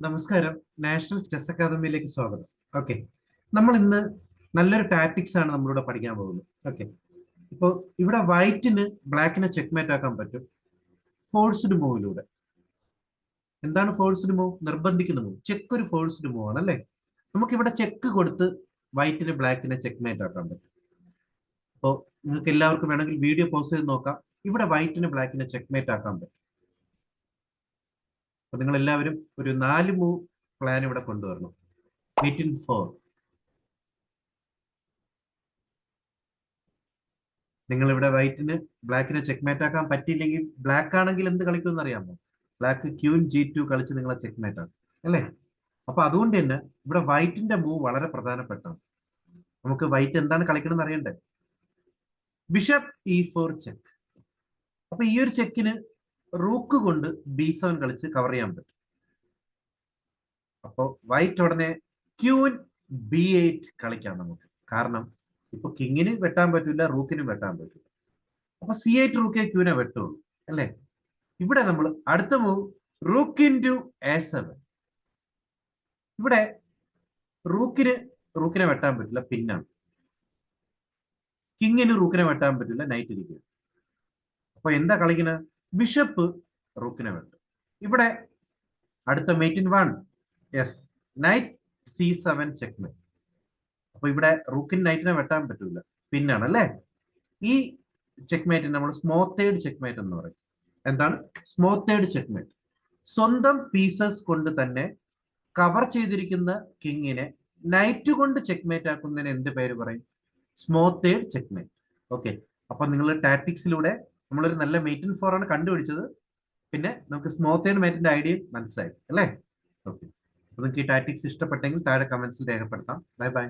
നമസ്കാരം. National chess അക്കാദമിയിലേക്ക് സ്വാഗതം. Okay, നമ്മൾ ഇന്ന് നല്ലൊരു ടാക്ടിക്സ് ആണ് നമ്മളിവിടെ പഠിക്കാൻ പോകുന്നത്. ഓക്കെ, ഇപ്പോൾ ഇവിടെ വൈറ്റിന് ബ്ലാക്കിനെ ചെക്ക്മേറ്റ് ആക്കാൻ പറ്റും ഫോഴ്സ്ഡ് മൂവിലൂടെ. എന്താണ് ഫോഴ്സ്ഡ് മൂവ്? നിർബന്ധിക്കുന്ന മൂവ്. ചെക്ക് ഒരു ഫോഴ്സ്ഡ് മൂവ് ആണ് അല്ലേ? നമുക്കിവിടെ ചെക്ക് കൊടുത്ത് വൈറ്റിന് ബ്ലാക്കിനെ ചെക്ക്മേറ്റ് ആക്കാൻ പറ്റും. അപ്പോൾ നിങ്ങൾക്ക് എല്ലാവർക്കും വേണമെങ്കിൽ വീഡിയോ പോസ് ചെയ്ത് നോക്കാം. ഇവിടെ വൈറ്റിന് ബ്ലാക്കിനെ ചെക്ക്മേറ്റ് ആക്കാൻ പറ്റും. അപ്പൊ നിങ്ങൾ എല്ലാവരും ഒരു 4 മൂവ് പ്ലാൻ ഇവിടെ കൊണ്ടുവരണം. Meet in 4. നിങ്ങൾ ഇവിടെ വൈറ്റിന് ബ്ലാക്കിനെ ചെക്ക്മേറ്റ് ആക്കാൻ പറ്റിയില്ലെങ്കിൽ ബ്ലാക്ക് ആണെങ്കിൽ എന്ത് കളിക്കുമെന്ന് അറിയാമോ? ബ്ലാക്ക് ക്യൂൻ G2 കളിച്ച് നിങ്ങളെ ചെക്ക്മേറ്റ് ആക്കും അല്ലേ? അപ്പൊ അതുകൊണ്ട് തന്നെ ഇവിടെ വൈറ്റിന്റെ മൂവ് വളരെ പ്രധാനപ്പെട്ടാണ്. നമുക്ക് വൈറ്റ് എന്താണ് കളിക്കണമെന്ന് അറിയണ്ടേ? Bishop E4 check. അപ്പൊ ഈ ഒരു ചെക്കിന് റൂക്ക് കൊണ്ട് B7 കളിച്ച് കവർ ചെയ്യാൻ പറ്റും. അപ്പോ വൈറ്റ് ഉടനെ ക്യൂൻ B8 കളിക്കാം നമുക്ക്. കാരണം ഇപ്പൊ കിങ്ങിന് വെട്ടാൻ പറ്റില്ല, റൂക്കിന് വെട്ടാൻ പറ്റില്ല. അപ്പൊ C8 റൂക്കേ ക്യൂനെ വെട്ടുള്ളൂ അല്ലേ? ഇവിടെ നമ്മൾ അടുത്ത മൂവ് റൂക്ക് ഇൻടു A7. ഇവിടെ റൂക്കിനെ വെട്ടാൻ പറ്റില്ല, പിന്നാണ്. കിങ്ങിന് റൂക്കിനെ വെട്ടാൻ പറ്റില്ല, നൈറ്റ് ഇരിക്കുക. അപ്പൊ എന്താ കളിക്കുന്നത്? ബിഷപ്പ് റൂക്കിനെ വെട്ടും. ഇവിടെ അടുത്ത mate in 1. Yes, night C7 checkmate. അപ്പൊ ഇവിടെ റൂക്കിന് നൈറ്റിനെ വെട്ടാൻ പറ്റില്ല, പിന്നാണ് അല്ലേ? ഈ ചെക്ക്മേറ്റിന് നമ്മൾ സ്മോത്തേഡ് ചെക്ക്മേറ്റ് എന്ന് പറയും. എന്താണ് സ്മോത്തേഡ് ചെക്ക്മേറ്റ്? സ്വന്തം പീസസ് കൊണ്ട് തന്നെ കവർ ചെയ്തിരിക്കുന്ന കിങ്ങിനെ നൈറ്റ് കൊണ്ട് ചെക്ക്മേറ്റ് ആക്കുന്നതിന് എന്ത് പേര് പറയും? സ്മോത്തേഡ് ചെക്ക്മേറ്റ്. ഓക്കെ, അപ്പൊ നിങ്ങൾ ടാക്ടിക്സിലൂടെ നമ്മളൊരു നല്ല മേറ്റ് ഇൻ 4 ആണ് കണ്ടുപിടിച്ചത്. പിന്നെ നമുക്ക് സ്മോത്തേഡ് മേറ്റിന്റെ ഐഡിയ മനസ്സിലായി അല്ലേ? ഓക്കെ, അപ്പൊ നിങ്ങൾക്ക് ഈ ടാക്ടിക്സ് ഇഷ്ടപ്പെട്ടെങ്കിൽ താഴെ കമന്റ്സിൽ രേഖപ്പെടുത്താം. Bye bye.